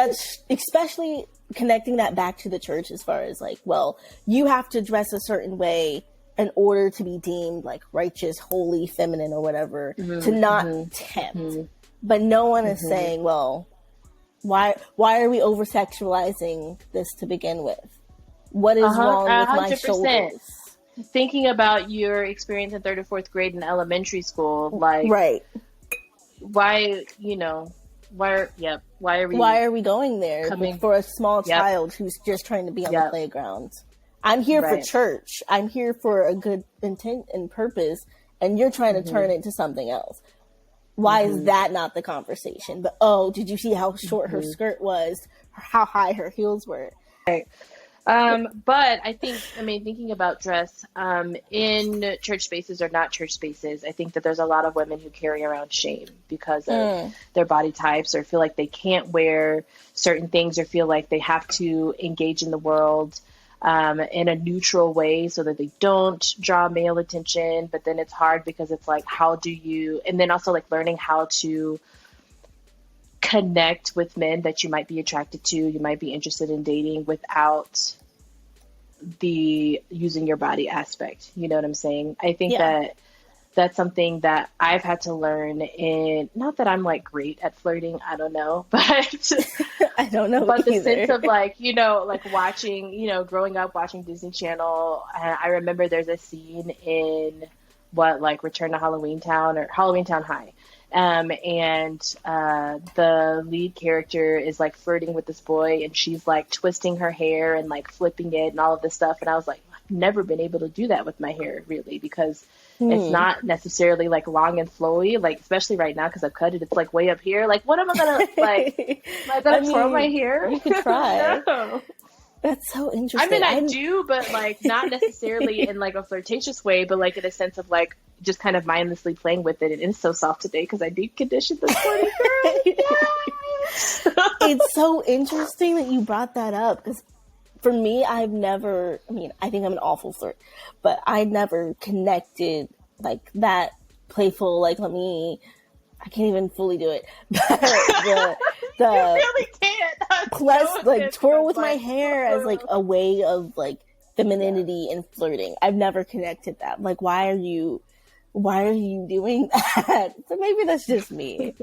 that's especially connecting that back to the church as far as like, well, you have to dress a certain way in order to be deemed like righteous, holy, feminine, or whatever, to not tempt. But no one is saying, well, why are we over sexualizing this to begin with? What is wrong with 100%. My shoulders? Thinking about your experience in 3rd or 4th grade in elementary school, like, right? Why, why are we going there for a small child who's just trying to be on the playground? I'm here for church. I'm here for a good intent and purpose, and you're trying to turn it into something else. Why is that not the conversation? But, did you see how short her skirt was? How high her heels were? Right. But I think, thinking about dress, in church spaces or not church spaces, I think that there's a lot of women who carry around shame because of their body types, or feel like they can't wear certain things, or feel like they have to engage in the world in a neutral way so that they don't draw male attention. But then it's hard because it's like, how do you, and then also like learning how to connect with men that you might be attracted to, you might be interested in dating, without the using your body aspect. You know what I'm saying? I think that that's something that I've had to learn in, not that I'm like great at flirting, I don't know, but I don't know, but the sense of like, like watching, growing up watching Disney Channel. I remember there's a scene in Return to Halloween Town or Halloween Town High. And the lead character is like flirting with this boy, and she's like twisting her hair and like flipping it and all of this stuff. And I was like, I've never been able to do that with my hair, really, because it's not necessarily like long and flowy, like especially right now because I've cut it. It's like way up here. Like, what am I gonna like? Am I gonna twirl my hair? You could try. No. That's so interesting. I do, but like not necessarily in like a flirtatious way, but like in a sense of like just kind of mindlessly playing with it. And it's so soft today because I deep conditioned this morning, girl. Yes. It's so interesting that you brought that up, because for me, I've never, I think I'm an awful flirt, but I never connected like that playful, like, I can't even fully do it. The you really can't. Plus, so like, twirl with my hair as like a way of like femininity and flirting. I've never connected that. Like, why are you doing that? So maybe that's just me.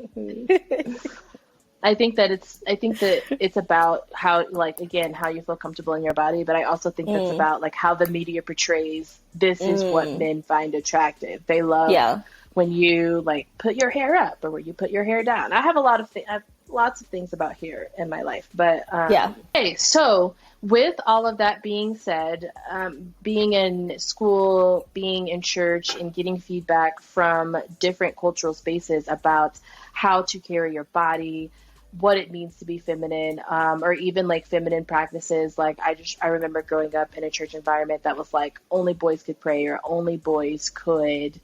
I think that it's about how, like, again, how you feel comfortable in your body, but I also think that's about like how the media portrays this is what men find attractive. They love when you like put your hair up or when you put your hair down. I have lots of things about hair in my life, but Okay, so with all of that being said, being in school, being in church, and getting feedback from different cultural spaces about how to carry your body, what it means to be feminine, or even like feminine practices. Like I remember growing up in a church environment that was like only boys could pray, or only boys could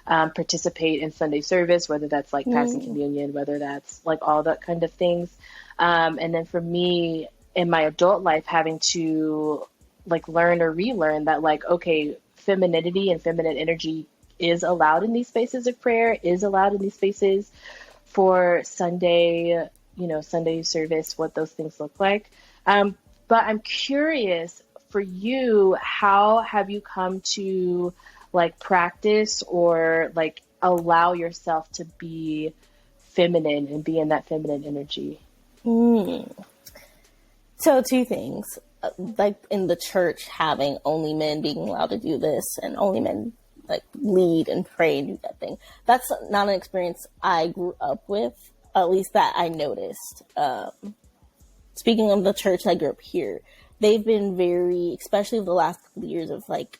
participate in Sunday service, whether that's like passing communion, whether that's like all that kind of things. And then for me in my adult life, having to like learn or relearn that like, okay, femininity and feminine energy is allowed in these spaces of prayer, is allowed in these spaces for Sunday, Sunday service, what those things look like. But I'm curious for you, how have you come to like practice or like allow yourself to be feminine and be in that feminine energy? So 2 things, like in the church, having only men being allowed to do this and only men like lead and pray and do that thing. That's not an experience I grew up with, at least that I noticed. Speaking of the church I grew up here, they've been very, especially over the last couple of years, of like,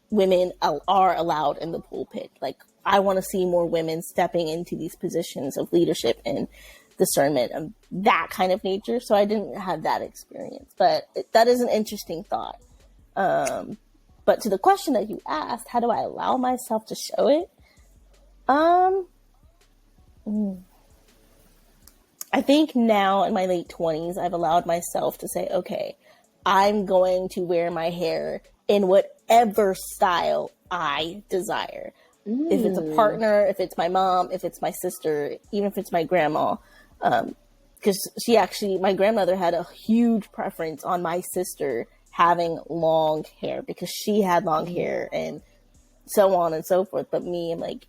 women are allowed in the pulpit. Like, I want to see more women stepping into these positions of leadership and discernment of that kind of nature. So I didn't have that experience, but that is an interesting thought. But to the question that you asked, how do I allow myself to show it? I think now in my late 20s, I've allowed myself to say, okay, I'm going to wear my hair in whatever style I desire. If it's a partner, if it's my mom, if it's my sister, even if it's my grandma, because my grandmother had a huge preference on my sister having long hair because she had long hair and so on and so forth. But me, I'm like,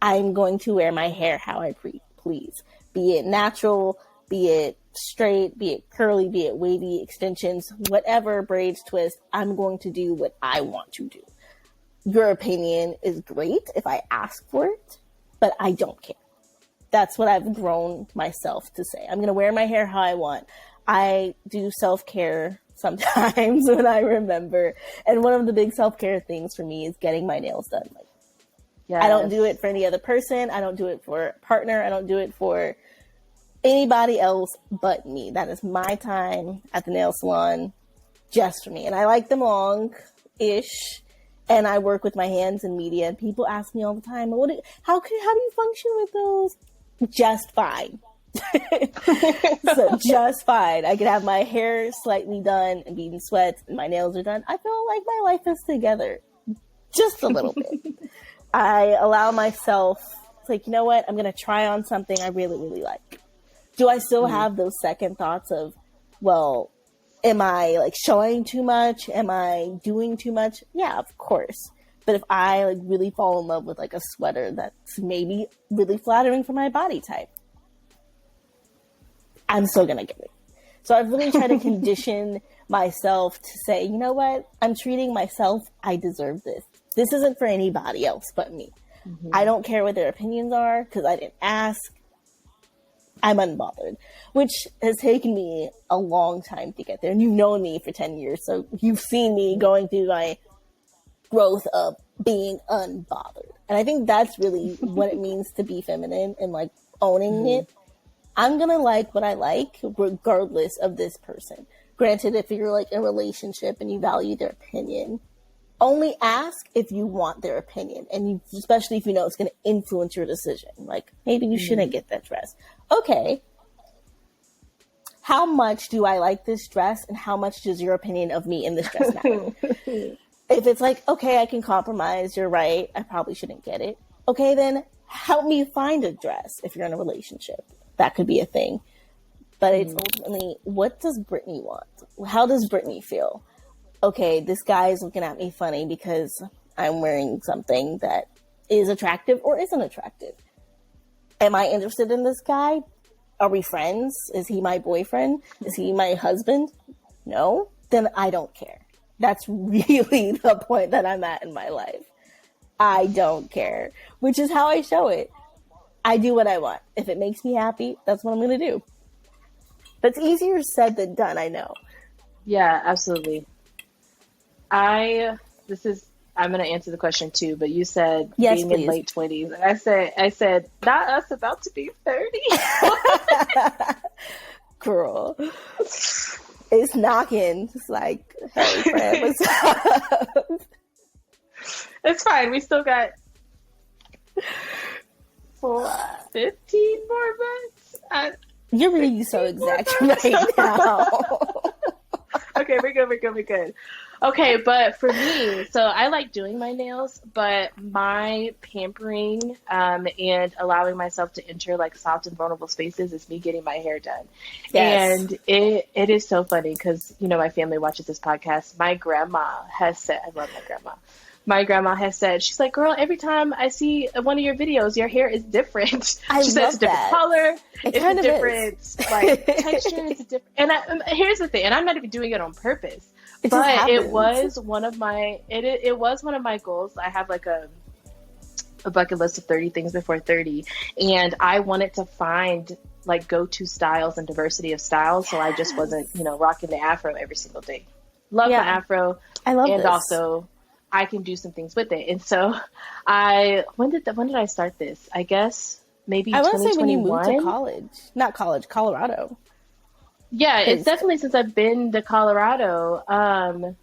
I'm going to wear my hair how I please, be it natural, be it straight, be it curly, be it wavy, extensions, whatever, braids, twists. I'm going to do what I want to do. Your opinion is great if I ask for it, but I don't care. That's what I've grown myself to say. I'm going to wear my hair how I want. I do self-care sometimes when I remember. And one of the big self-care things for me is getting my nails done. Like, yes. I don't do it for any other person. I don't do it for a partner. I don't do it for anybody else but me. That is my time at the nail salon just for me. And I like them long-ish. And I work with my hands in media. And people ask me all the time, how do you function with those? Just fine. So just fine. I can have my hair slightly done and be in sweats and my nails are done. I feel like my life is together just a little bit. I allow myself, it's like, you know what? I'm going to try on something I really, really like. Do I still have those second thoughts of, well, am I like showing too much? Am I doing too much? Yeah, of course. But if I like really fall in love with like a sweater that's maybe really flattering for my body type, I'm still going to get it. So I've really tried to condition myself to say, you know what? I'm treating myself. I deserve this. This isn't for anybody else but me. Mm-hmm. I don't care what their opinions are because I didn't ask. I'm unbothered, which has taken me a long time to get there. And you've known me for 10 years. So you've seen me going through my growth of being unbothered. And I think that's really what it means to be feminine and like owning it. I'm going to like what I like regardless of this person. Granted, if you're like in a relationship and you value their opinion, only ask if you want their opinion. And especially if you know it's going to influence your decision. Like maybe you shouldn't get that dress. Okay. How much do I like this dress and how much does your opinion of me in this dress matter? If it's like, okay, I can compromise, you're right, I probably shouldn't get it. Okay, then help me find a dress if you're in a relationship. That could be a thing. But it's ultimately, what does Brittany want? How does Brittany feel? Okay, this guy is looking at me funny because I'm wearing something that is attractive or isn't attractive. Am I interested in this guy? Are we friends? Is he my boyfriend? Is he my husband? No? Then I don't care. That's really the point that I'm at in my life. I don't care, which is how I show it. I do what I want. If it makes me happy, that's what I'm going to do. That's easier said than done, I know. Yeah, absolutely. I'm going to answer the question too, but you said yes, being please. In late 20s. And I said, not us about to be 30. Girl. It's knocking. It's like, hey, friend, what's up? It's fine. We still got 15 more months. You're being so exact right now. Okay, we're good. Okay, but for me, so I like doing my nails, but my pampering and allowing myself to enter like soft and vulnerable spaces is me getting my hair done. Yes. And it is so funny because, you know, my family watches this podcast. My grandma has said, I love my grandma. My grandma has said, she's like, girl, every time I see one of your videos, your hair is different. She said it's a different color. It's a different like texture. It's a different. And here's the thing, and I'm not even doing it on purpose. But it was one of my it was one of my goals. I have like a bucket list of 30 things before 30, and I wanted to find like go-to styles and diversity of styles. So I just wasn't, you know, rocking the afro every single day. Love my afro. I love and this. Also I can do some things with it. And so when did I start this? I guess maybe I want to say when you moved to Colorado. Yeah, it's definitely since I've been to Colorado. And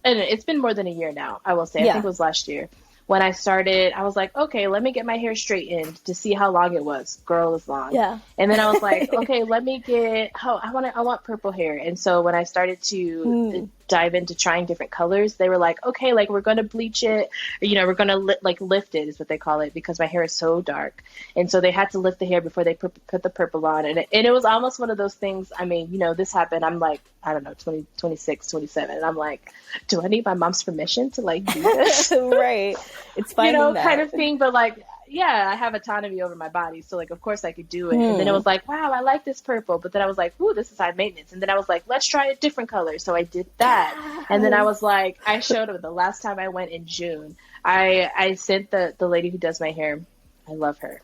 it's been more than a year now, I will say. I think it was last year. When I started, I was like, okay, let me get my hair straightened to see how long it was. Girl, it's long. Yeah. And then I was like, okay, let me get, I want purple hair. And so when I started to dive into trying different colors, they were like, okay, like we're going to bleach it, or, you know, we're going to lift it is what they call it, because my hair is so dark. And so they had to lift the hair before they put the purple on. And it was almost one of those things. I mean, you know, this happened. I'm like, I don't know, 20, 26, 27. And I'm like, do I need my mom's permission to like do this? Right. It's finding you know, that kind of thing. But like, yeah, I have autonomy over my body. So like, of course I could do it. And then it was like, wow, I like this purple. But then I was like, ooh, this is high maintenance. And then I was like, let's try a different color. So I did that. And then I was like, I showed her the last time I went in June, I sent the lady who does my hair. I love her.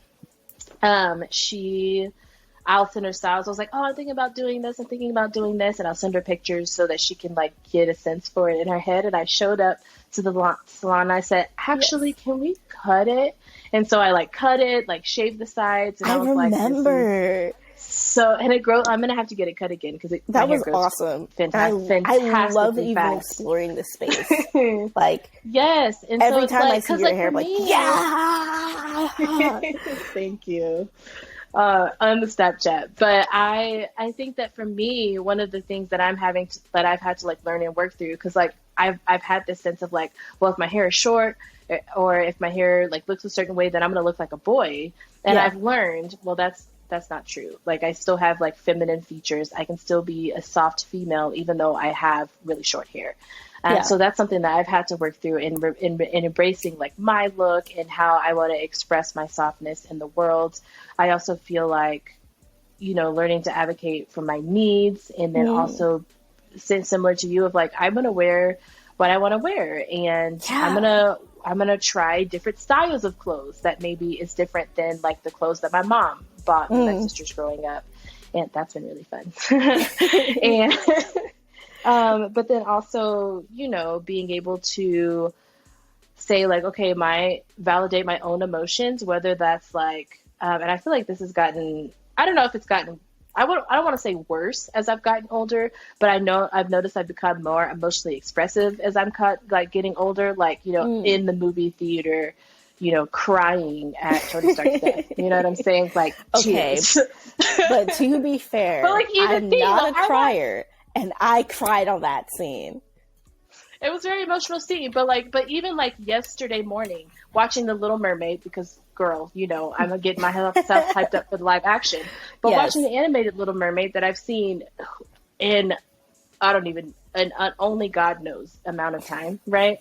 I'll send her styles. I was like, oh, I'm thinking about doing this. I'm thinking about doing this. And I'll send her pictures so that she can like get a sense for it in her head. And I showed up to the salon. And I said, actually, can we cut it? And so I like cut it, like shaved the sides. And I was remember. Like, so, and it grows. I'm going to have to get it cut again because that was awesome. Fantastic. I love even exploring this space. Like, yes. And every so time like, I see your hair, I'm like, yeah. Thank you. On the Snapchat. But I think that for me, one of the things that I've had to like learn and work through, because like I've had this sense of like, well, if my hair is short or if my hair like looks a certain way, then I'm going to look like a boy. And I've learned, well, that's not true. Like I still have like feminine features. I can still be a soft female, even though I have really short hair. So that's something that I've had to work through in embracing like my look and how I want to express my softness in the world. I also feel like, you know, learning to advocate for my needs, and then also similar to you of like, I'm going to wear what I want to wear, and I'm going to try different styles of clothes that maybe is different than like the clothes that my mom bought when my sister's growing up. And that's been really fun. And but then also, you know, being able to say like, okay, validate my own emotions, whether that's like, and I feel like this has gotten, I don't know if it's gotten, I don't want to say worse as I've gotten older, but I've noticed I've become more emotionally expressive as I'm getting older, like, you know, in the movie theater, you know, crying at Tony Stark's death. You know what I'm saying? Like, okay, but to be fair, but like, I'm not a crier. And I cried on that scene. It was a very emotional scene, but even like yesterday morning, watching The Little Mermaid, because girl, you know, I'm getting myself hyped up for the live action. But watching the animated Little Mermaid that I've seen in, only God knows amount of time, right?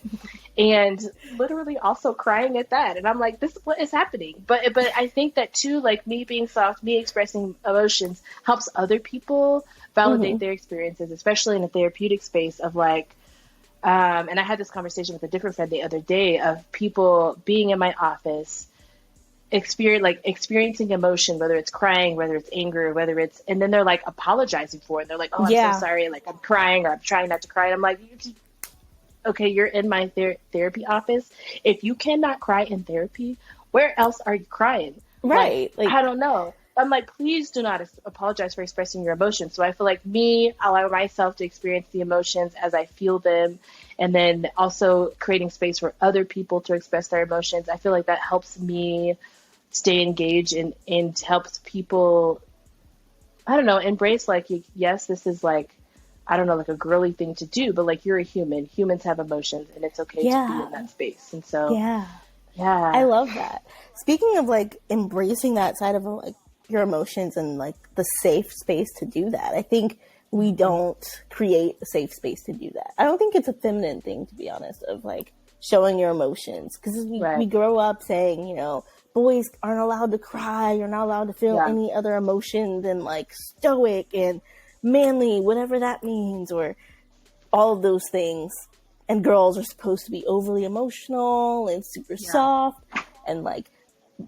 And literally also crying at that. And I'm like, what is happening? But I think that too, like me being soft, me expressing emotions helps other people validate their experiences, especially in a therapeutic space of like, and I had this conversation with a different friend the other day of people being in my office, experiencing emotion, whether it's crying, whether it's anger, whether it's, and then they're like apologizing for it. And they're like, oh, I'm so sorry. Like I'm crying, or I'm trying not to cry. And I'm like, okay, you're in my therapy office. If you cannot cry in therapy, where else are you crying? Right. Like I don't know. I'm like, please do not apologize for expressing your emotions. So I feel like allow myself to experience the emotions as I feel them. And then also creating space for other people to express their emotions. I feel like that helps me stay engaged and helps people, I don't know, embrace like, yes, this is like, I don't know, like a girly thing to do, but like you're a human. Humans have emotions, and it's okay to be in that space. And so, yeah, I love that. Speaking of like embracing that side of like your emotions and like the safe space to do that, I think we don't create a safe space to do that. I don't think it's a feminine thing, to be honest, of like showing your emotions, because we grow up saying, you know, boys aren't allowed to cry, you're not allowed to feel any other emotion than like stoic and manly, whatever that means, or all of those things. And girls are supposed to be overly emotional and super soft and like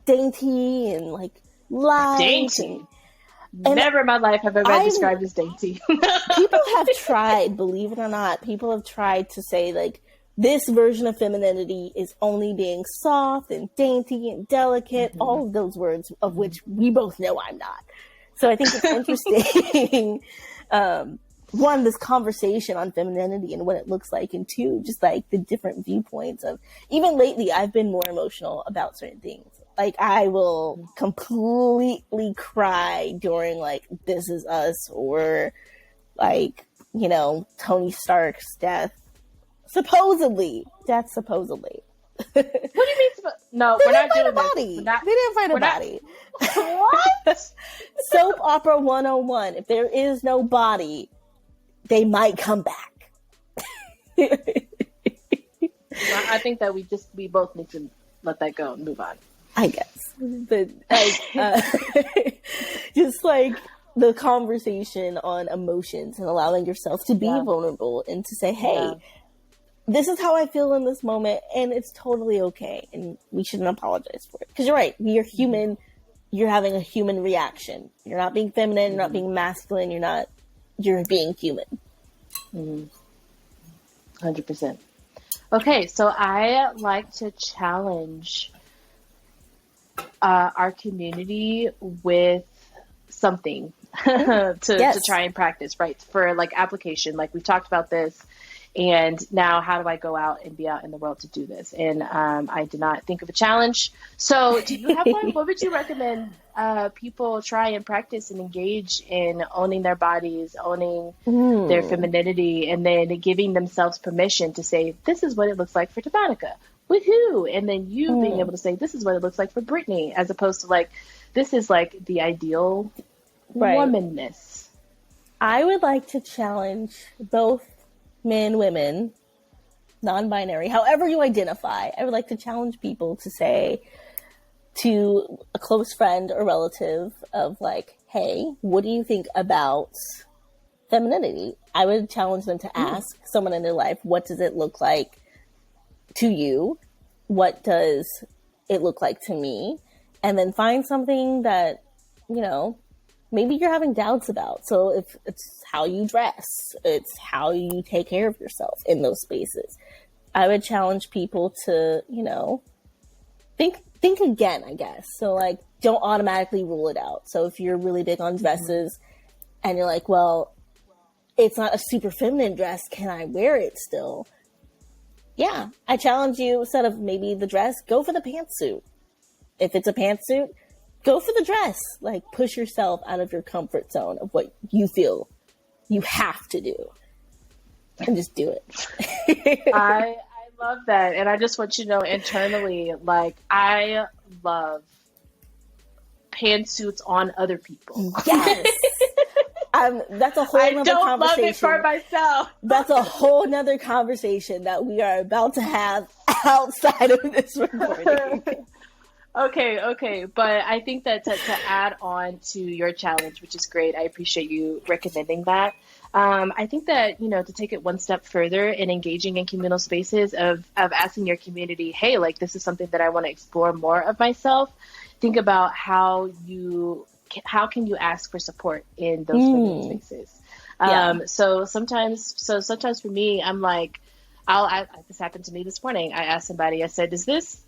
dainty and like light. Dainty. Never in my life have I been described as dainty. People have tried, believe it or not, people have tried to say like this version of femininity is only being soft and dainty and delicate, all of those words of which we both know I'm not. So I think it's interesting, one, this conversation on femininity and what it looks like, and two, just like the different viewpoints of, even lately, I've been more emotional about certain things. Like I will completely cry during like This Is Us or like Tony Stark's death. Supposedly. What do you mean? No, we're not doing body. This. They didn't find a body. What? Soap opera 101. If there is no body, they might come back. I think that we both need to let that go and move on. I guess. But just like the conversation on emotions and allowing yourself to be vulnerable and to say, hey, this is how I feel in this moment, and it's totally okay, and we shouldn't apologize for it. Because you're right, you're human, you're having a human reaction. You're not being feminine, you're not being masculine, you're being human. 100%. Okay, so I like to challenge our community with something to try and practice, right? For like application, like we've talked about this. And now how do I go out and be out in the world to do this? And I did not think of a challenge. So do you have one? What would you recommend people try and practice and engage in owning their bodies, owning their femininity, and then giving themselves permission to say, this is what it looks like for Tavanica. Woohoo! And then you being able to say, this is what it looks like for Brittany, as opposed to like, this is like the ideal womanness. I would like to challenge both men, women, non-binary, however you identify. I would like to challenge people to say to a close friend or relative of like, hey, what do you think about femininity? I would challenge them to ask someone in their life, what does it look like to you? What does it look like to me? And then find something that, maybe you're having doubts about. So if it's how you dress, it's how you take care of yourself in those spaces. I would challenge people to, think again, I guess. So like, don't automatically rule it out. So if you're really big on dresses and you're like, well, it's not a super feminine dress, can I wear it still? Yeah, I challenge you, instead of maybe the dress, go for the pantsuit. If it's a pantsuit, go for the dress. Like, push yourself out of your comfort zone of what you feel you have to do. And just do it. I love that. And I just want you to know internally, like, I love pantsuits on other people. Yes. That's a whole nother conversation. I don't love it for myself. That's a whole nother conversation that we are about to have outside of this recording. Okay. But I think that to add on to your challenge, which is great, I appreciate you recommending that. I think that, to take it one step further and engaging in communal spaces of asking your community, hey, like, this is something that I want to explore more of myself. Think about how can you ask for support in those feminine spaces? So sometimes for me, I'm like, this happened to me this morning. I asked somebody, I said, is this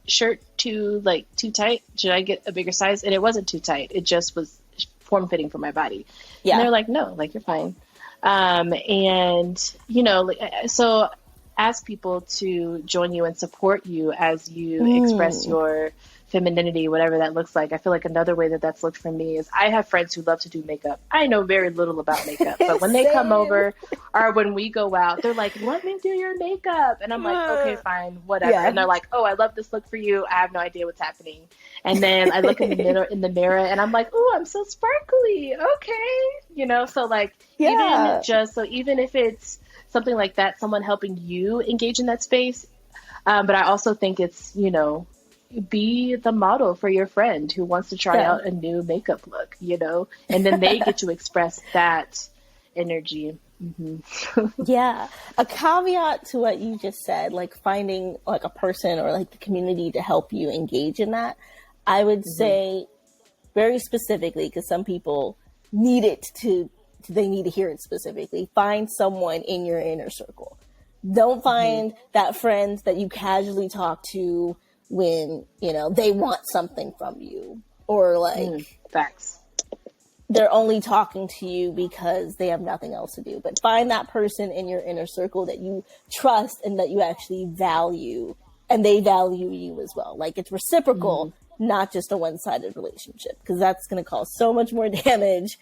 shirt too tight? Should I get a bigger size? And it wasn't too tight. It just was form fitting for my body. Yeah. And they're like, no, like, you're fine. So ask people to join you and support you as you express your femininity, whatever that looks like. I feel like another way that that's looked for me is I have friends who love to do makeup. I know very little about makeup, but when they come over or when we go out, they're like, let me do your makeup. And I'm like, okay, fine, whatever. Yeah. And they're like, oh, I love this look for you. I have no idea what's happening. And then I look in the mirror and I'm like, oh, I'm so sparkly. Okay. So like, even if it's something like that, someone helping you engage in that space. But I also think it's, be the model for your friend who wants to try out a new makeup look, and then they get to express that energy. Yeah. A caveat to what you just said, like finding like a person or like the community to help you engage in that. I would say very specifically, because some people need they need to hear it specifically. Find someone in your inner circle. Don't find that friend that you casually talk to when, they want something from you, or like facts. They're only talking to you because they have nothing else to do. But find that person in your inner circle that you trust and that you actually value, and they value you as well. Like, it's reciprocal, not just a one-sided relationship, because that's going to cause so much more damage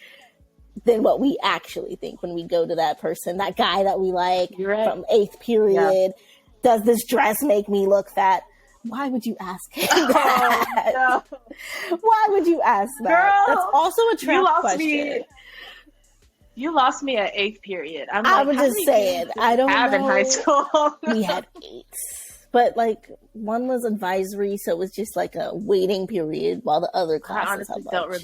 than what we actually think when we go to that person, that guy that we like from 8th period. Yeah. Does this dress make me look fat? Why would you ask him that? No. Why would you ask that? Girl, that's also a trap question. You lost me at 8th period. I was just saying. I don't know. In high school. We had 8. But, like, one was advisory, so it was just like a waiting period while the other classes I honestly don't remember